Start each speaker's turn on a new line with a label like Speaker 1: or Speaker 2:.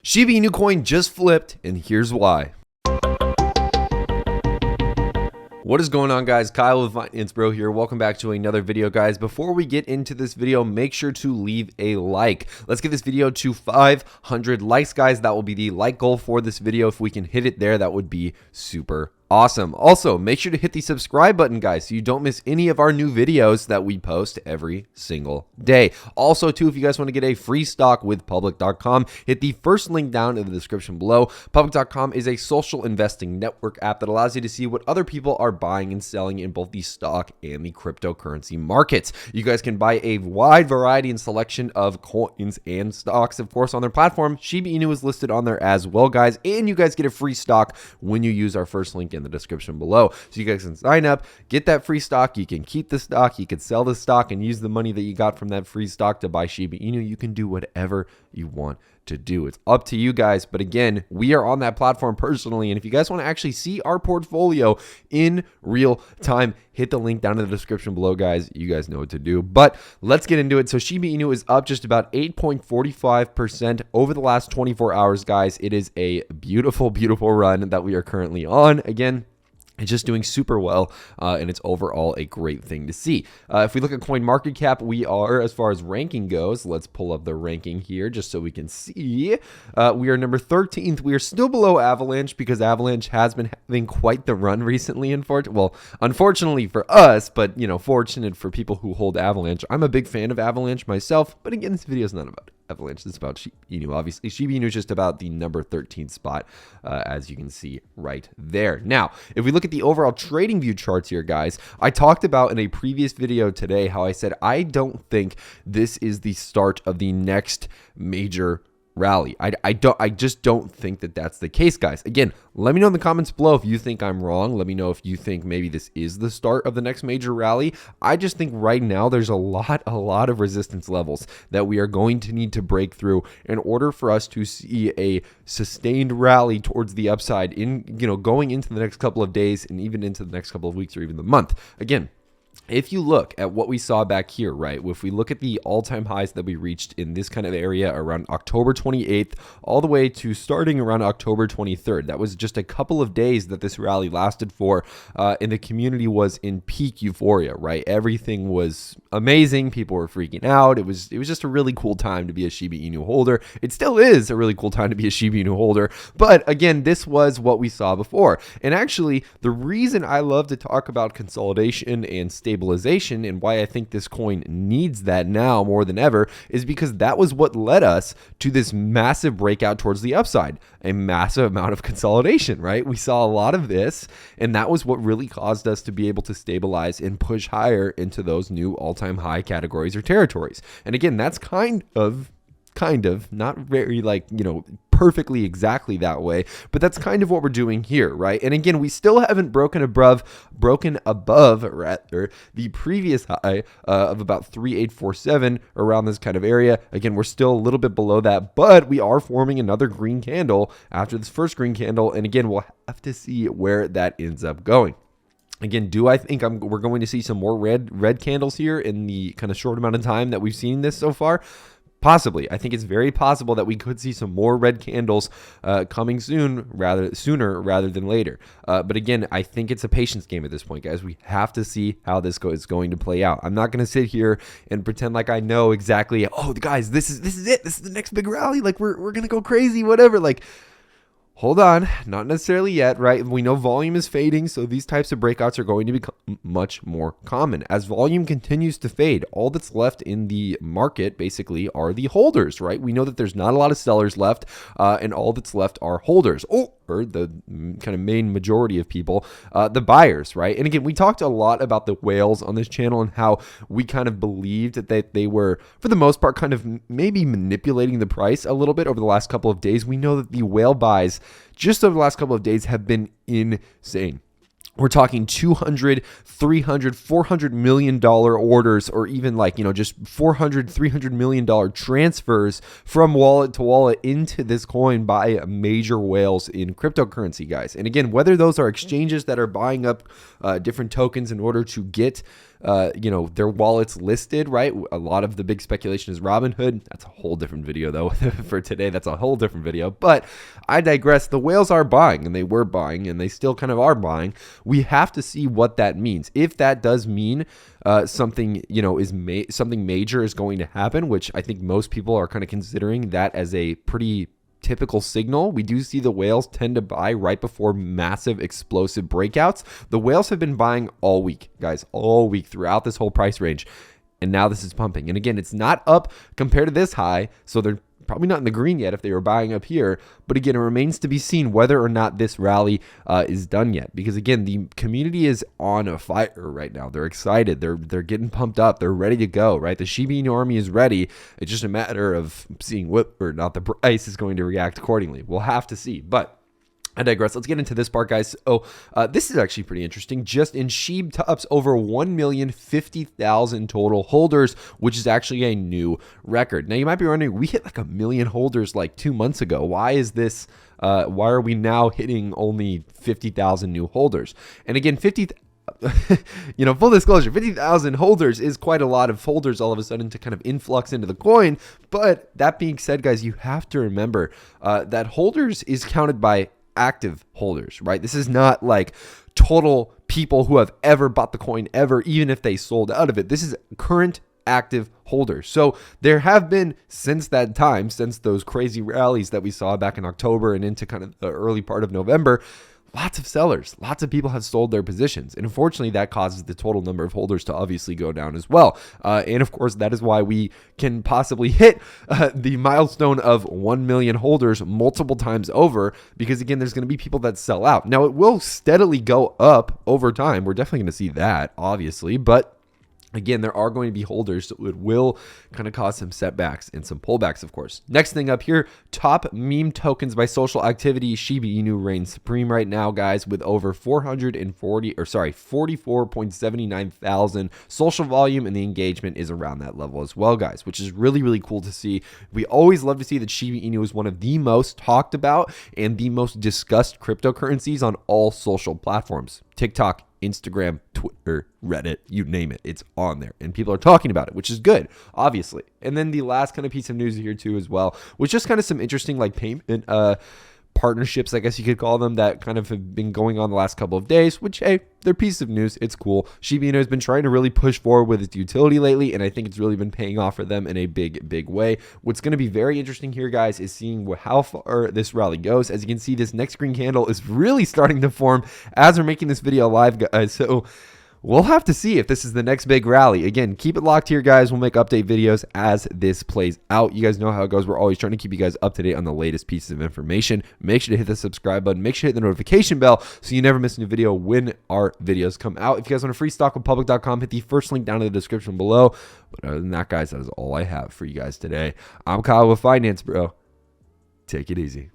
Speaker 1: Shiba Inu Coin just flipped, and here's why. What is going on, guys? Kyle with Finance Bro here. Welcome back to another video, guys. Before we get into this video, make sure to leave a like. Let's get this video to 500 likes, guys. That will be the like goal for this video. If we can hit it there, that would be super awesome. Also, make sure to hit the subscribe button, guys, so you don't miss any of our new videos that we post every single day. Also, too, if you guys want to get a free stock with public.com, hit the first link down in the description below. Public.com is a social investing network app that allows you to see what other people are buying and selling in both the stock and the cryptocurrency markets. You guys can buy a wide variety and selection of coins and stocks, of course, on their platform. Shiba Inu is listed on there as well, guys, and you guys get a free stock when you use our first link in the description below. So you guys can sign up, get that free stock. You can keep the stock, you can sell the stock, and use the money that you got from that free stock to buy Shiba Inu. You can do whatever you want to do. It's up to you guys. But again, we are on that platform personally. And if you guys want to actually see our portfolio in real time, hit the link down in the description below, guys. You guys know what to do. But let's get into it. So Shiba Inu is up just about 8.45% over the last 24 hours, guys. It is a beautiful, beautiful run that we are currently on. Again, it's just doing super well, and it's overall a great thing to see. If we look at coin market cap, we are, as far as ranking goes, let's pull up the ranking here just so we can see. We are number 13th. We are still below Avalanche because Avalanche has been having quite the run recently. Unfortunately for us, but fortunate for people who hold Avalanche. I'm a big fan of Avalanche myself, but again, this video is not about Avalanche. This is about Shiba Inu, obviously. Shiba Inu is just about the number 13 spot, as you can see right there. Now, if we look at the overall trading view charts here, guys, I talked about in a previous video today how I said I don't think this is the start of the next major rally. I just don't think that that's the case, guys. Again, let me know in the comments below if you think I'm wrong. Let me know if you think maybe this is the start of the next major rally. I just think right now there's a lot of resistance levels that we are going to need to break through in order for us to see a sustained rally towards the upside in going into the next couple of days and even into the next couple of weeks or even the month. Again, if you look at what we saw back here, right, if we look at the all-time highs that we reached in this kind of area around October 28th, all the way to starting around October 23rd, that was just a couple of days that this rally lasted for, and the community was in peak euphoria, right? Everything was amazing. People were freaking out. It was just a really cool time to be a Shiba Inu holder. It still is a really cool time to be a Shiba Inu holder, but again, this was what we saw before. And actually, the reason I love to talk about consolidation and stabilization and why I think this coin needs that now more than ever is because that was what led us to this massive breakout towards the upside, a massive amount of consolidation, right? We saw a lot of this, and that was what really caused us to be able to stabilize and push higher into those new all-time high categories or territories. And again, that's kind of not very perfectly exactly that way, but that's kind of what we're doing here, right? And again, we still haven't broken above the previous high of about 3847 around this kind of area. Again, we're still a little bit below that, but we are forming another green candle after this first green candle, and again, we'll have to see where that ends up going. Again, do I think we're going to see some more red candles here in the kind of short amount of time that we've seen this so far? Possibly. I think it's very possible that we could see some more red candles coming sooner rather than later. But again, I think it's a patience game at this point, guys. We have to see how this is going to play out. I'm not going to sit here and pretend like I know exactly, oh, guys, this is it. This is the next big rally. Like, we're going to go crazy, whatever. Like, hold on, not necessarily yet, right? We know volume is fading, so these types of breakouts are going to become much more common. As volume continues to fade, all that's left in the market basically are the holders, right? We know that there's not a lot of sellers left, and all that's left are holders. Or the kind of main majority of people, the buyers, right? And again, we talked a lot about the whales on this channel and how we kind of believed that they were, for the most part, kind of maybe manipulating the price a little bit over the last couple of days. We know that the whale buys just over the last couple of days have been insane. We're talking 200, 300, $400 million orders, or even just $400, $300 million transfers from wallet to wallet into this coin by major whales in cryptocurrency, guys. And again, whether those are exchanges that are buying up different tokens in order to get you know, their wallets listed, right? A lot of the big speculation is Robinhood. That's a whole different video though. For today, that's a whole different video, but I digress. The whales are buying, and they were buying, and they still kind of are buying. We have to see what that means. If that does mean something, you know, is something major is going to happen, which I think most people are kind of considering that as a pretty typical signal. We do see the whales tend to buy right before massive explosive breakouts. The whales have been buying all week, guys, all week throughout this whole price range. And now this is pumping. And again, it's not up compared to this high, so they're probably not in the green yet if they were buying up here. But again, it remains to be seen whether or not this rally is done yet. Because again, the community is on a fire right now. They're excited. They're getting pumped up. They're ready to go, right? The Shiba Inu army is ready. It's just a matter of seeing what or not the price is going to react accordingly. We'll have to see. But I digress. Let's get into this part, guys. So this is actually pretty interesting. Just in Shib tops over 1,050,000 total holders, which is actually a new record. Now you might be wondering, we hit like 1 million holders like 2 months ago. Why is this? Why are we now hitting only 50,000 new holders? And again, you know, full disclosure, 50,000 holders is quite a lot of holders all of a sudden to kind of influx into the coin. But that being said, guys, you have to remember that holders is counted by active holders, right? This is not like total people who have ever bought the coin ever, even if they sold out of it. This is current active holders. So there have been, since that time, since those crazy rallies that we saw back in October and into kind of the early part of November, lots of sellers, lots of people have sold their positions. And unfortunately, that causes the total number of holders to obviously go down as well. And of course, that is why we can possibly hit the milestone of 1 million holders multiple times over, because again, there's going to be people that sell out. Now, it will steadily go up over time. We're definitely going to see that, obviously, but again, there are going to be holders that will kind of cause some setbacks and some pullbacks, of course. Next thing up here, top meme tokens by social activity. Shiba Inu reigns supreme right now, guys, with over 44.79 thousand social volume, and the engagement is around that level as well, guys, which is really, really cool to see. We always love to see that Shiba Inu is one of the most talked about and the most discussed cryptocurrencies on all social platforms. TikTok, Instagram, Twitter, Reddit, you name it, it's on there and people are talking about it, which is good, obviously. And then the last kind of piece of news here too as well, which just kind of some interesting like payment partnerships, I guess you could call them, that kind of have been going on the last couple of days, which, hey, they're piece of news. It's cool. Shiba Inu has been trying to really push forward with its utility lately, and I think it's really been paying off for them in a big, big way. What's going to be very interesting here, guys, is seeing how far this rally goes. As you can see, this next green candle is really starting to form as we're making this video live, guys. So we'll have to see if this is the next big rally. Again, keep it locked here, guys. We'll make update videos as this plays out. You guys know how it goes. We're always trying to keep you guys up to date on the latest pieces of information. Make sure to hit the subscribe button. Make sure to hit the notification bell so you never miss a new video when our videos come out. If you guys want a free stock with public.com, hit the first link down in the description below. But other than that, guys, that is all I have for you guys today. I'm Kyle with Finance Bro. Take it easy.